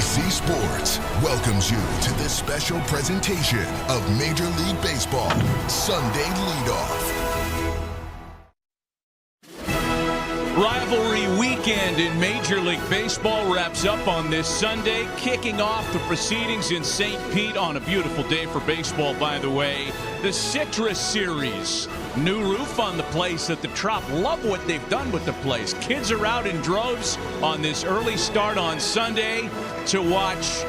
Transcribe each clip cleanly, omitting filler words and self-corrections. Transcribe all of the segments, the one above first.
NBC Sports welcomes you to this special presentation of Major League Baseball Sunday Leadoff. Rivalry weekend in Major League Baseball wraps up on this Sunday, kicking off the proceedings in St. Pete on a beautiful day for baseball, by the way. The Citrus Series. New roof on the place at the Trop. Love what they've done with the place. Kids are out in droves on this early start on Sunday to watch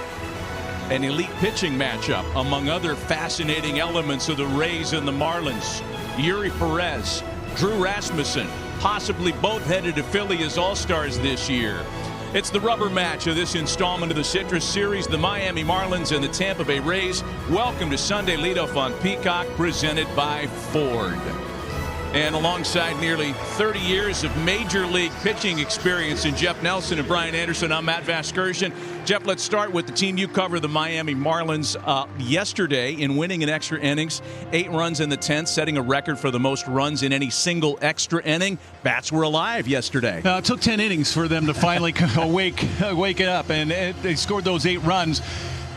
an elite pitching matchup, among other fascinating elements of the Rays and the Marlins. Yuri Perez, Drew Rasmussen, possibly both headed to Philly as All-Stars this year. It's the rubber match of this installment of the Citrus Series, the Miami Marlins and the Tampa Bay Rays. Welcome to Sunday Leadoff on Peacock, presented by Ford. And alongside nearly 30 years of Major League pitching experience in Jeff Nelson and Brian Anderson, I'm Matt Vasgersian. Jeff, let's start with the team you cover, the Miami Marlins. Yesterday, in winning in extra innings, 8 runs in the 10th, setting a record for the most runs in any single extra inning. Bats were alive yesterday. It took 10 innings for them to finally wake it up, and they scored those 8 runs.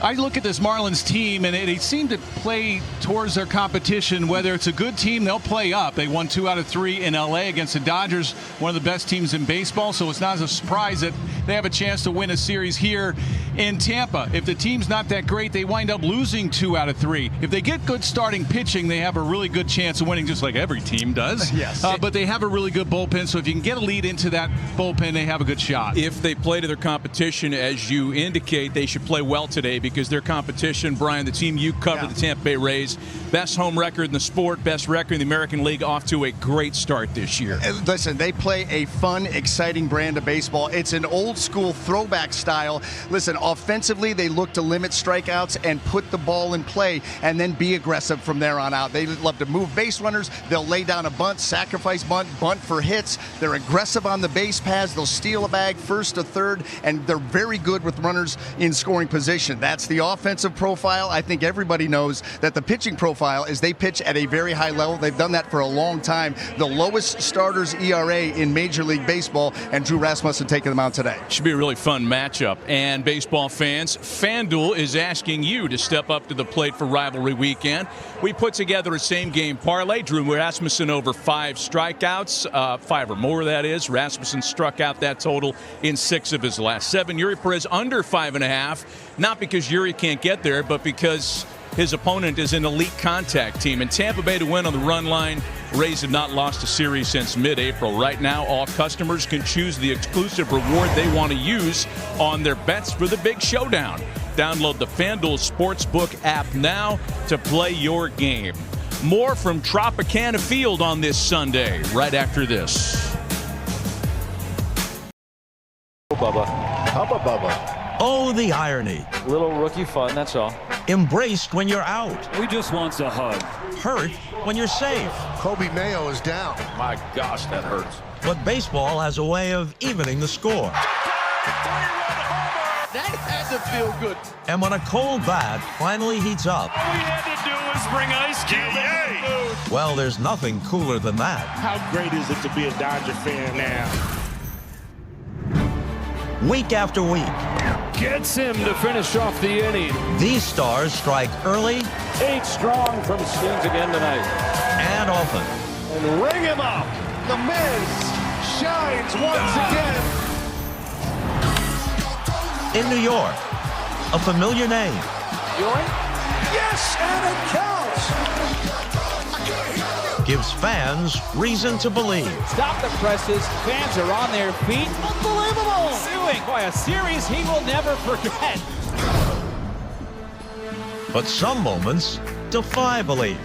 I look at this Marlins team, and they seem to play towards their competition. Whether it's a good team, they'll play up. They won 2 out of 3 in L.A. against the Dodgers, one of the best teams in baseball, so it's not a surprise that they have a chance to win a series here in Tampa. If the team's not that great, they wind up losing 2 out of 3. If they get good starting pitching, they have a really good chance of winning, just like every team does. Yes. But they have a really good bullpen, so if you can get a lead into that bullpen, they have a good shot. If they play to their competition, as you indicate, they should play well today, because their competition, Brian, the team you cover, the Tampa Bay Rays, best home record in the sport, best record in the American League, off to a great start this year. Listen, they play a fun, exciting brand of baseball. It's an old-school throwback style. Listen, offensively, they look to limit strikeouts and put the ball in play and then be aggressive from there on out. They love to move base runners. They'll lay down a bunt, sacrifice bunt for hits. They're aggressive on the base paths. They'll steal a bag first to third, and they're very good with runners in scoring position. That's the offensive profile. I think everybody knows that the pitching profile is they pitch at a very high level. They've done that for a long time. The lowest starters ERA in Major League Baseball, and Drew Rasmussen taking them out today. Should be a really fun matchup. And baseball fans, FanDuel is asking you to step up to the plate for rivalry weekend. We put together a same-game parlay. Drew Rasmussen over 5 strikeouts, 5 or more, that is. Rasmussen struck out that total in 6 of his last 7. Yuri Perez under 5.5, not because Yuri can't get there, but because his opponent is an elite contact team. And Tampa Bay to win on the run line. Rays have not lost a series since mid-April. Right now, all customers can choose the exclusive reward they want to use on their bets for the big showdown. Download the FanDuel Sportsbook app now to play your game. More from Tropicana Field on this Sunday, right after this. Bubba. Hubba Bubba. Oh, the irony. Little rookie fun, that's all. Embraced when you're out. We just wants a hug. Hurt when you're safe. Kobe Mayo is down. My gosh, that hurts. But baseball has a way of evening the score. That had to feel good. And when a cold bat finally heats up, All we had to do was bring ice cube in the food. well, there's nothing cooler than that. How great is it to be a Dodger fan now? Week after week, Gets him to finish off the inning. these stars strike early 8 strong from Stings again tonight. and often. And ring him up. The Miz shines once again. In New York, a familiar name. Yes, and it counts. Gives fans reason to believe. Stop the presses. Fans are on their feet. Unbelievable. Suing. Boy, a series he will never forget. But some moments defy belief.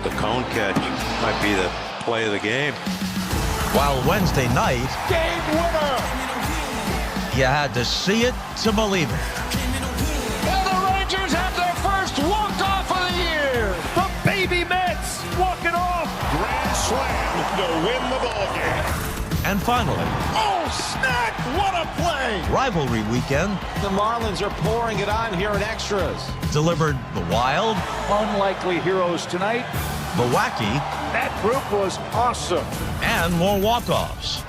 The cone catch might be the play of the game. While Wednesday night, Game winner. you had to see it to believe it. And the Rangers have their first walk-off of the year. The baby Mets walking off. Grand slam to win the ball game. And finally, Oh, snap! What a play! rivalry weekend The Marlins are pouring it on here in extras. delivered the wild, Unlikely heroes tonight. the wacky, That group was awesome. and more walk-offs.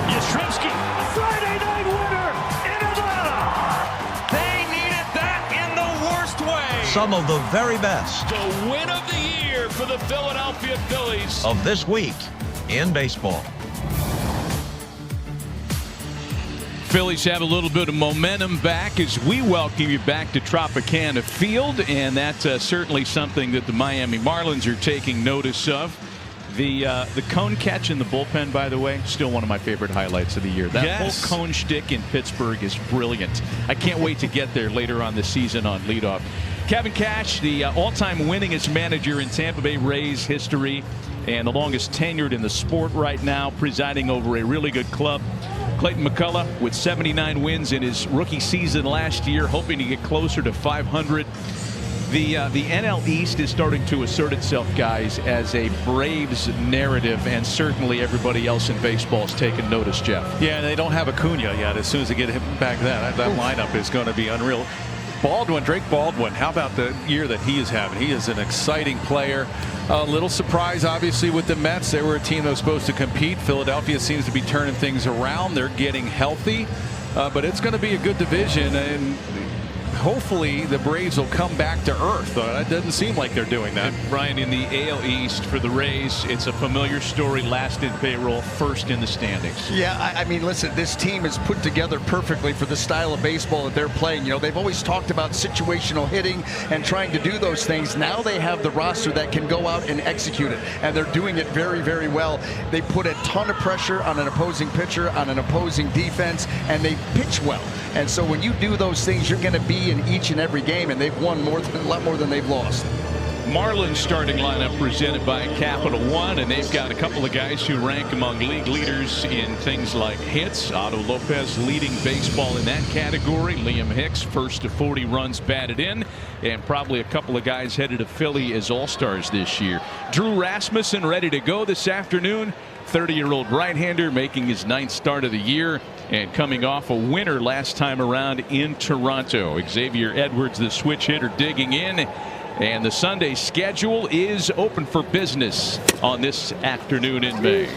Yastrzemski, Friday night winner in Atlanta. They some of the very best. The win of the year for the Philadelphia Phillies. Of this week in baseball. Phillies have a little bit of momentum back as we welcome you back to Tropicana Field, and that's certainly something that the Miami Marlins are taking notice of. The cone catch in the bullpen, by the way, still one of my favorite highlights of the year. That whole cone shtick in Pittsburgh is brilliant. I can't wait to get there later on this season on Leadoff. Kevin Cash, the all-time winningest manager in Tampa Bay Rays history and the longest tenured in the sport right now, presiding over a really good club. Clayton McCullough with 79 wins in his rookie season last year, hoping to get closer to 500. The NL East is starting to assert itself, guys, as a Braves narrative, and certainly everybody else in baseball is taking notice, Jeff. Yeah, they don't have Acuna yet. As soon as they get him back, that lineup is going to be unreal. Drake Baldwin, how about the year that he is having? He is an exciting player. A little surprise, obviously, with the Mets. They were a team that was supposed to compete. Philadelphia seems to be turning things around. They're getting healthy, but it's going to be a good division, and hopefully the Braves will come back to earth. That doesn't seem like they're doing that. And Brian, in the AL East for the Rays, it's a familiar story. Last in payroll, first in the standings. Yeah, I mean, listen, this team is put together perfectly for the style of baseball that they're playing. You know, they've always talked about situational hitting and trying to do those things. Now they have the roster that can go out and execute it, and they're doing it very, very well. They put a ton of pressure on an opposing pitcher, on an opposing defense, and they pitch well. And so when you do those things, you're going to be in each and every game, and they've won a lot more than they've lost. Marlins starting lineup presented by Capital One, and they've got a couple of guys who rank among league leaders in things like hits. Otto Lopez leading baseball in that category. Liam Hicks first to 40 runs batted in, and probably a couple of guys headed to Philly as all-stars this year. Drew Rasmussen ready to go this afternoon. 30-year-old right-hander making his 9th start of the year and coming off a winner last time around in Toronto. Xavier Edwards, the switch hitter, digging in, and the Sunday schedule is open for business on this afternoon in May.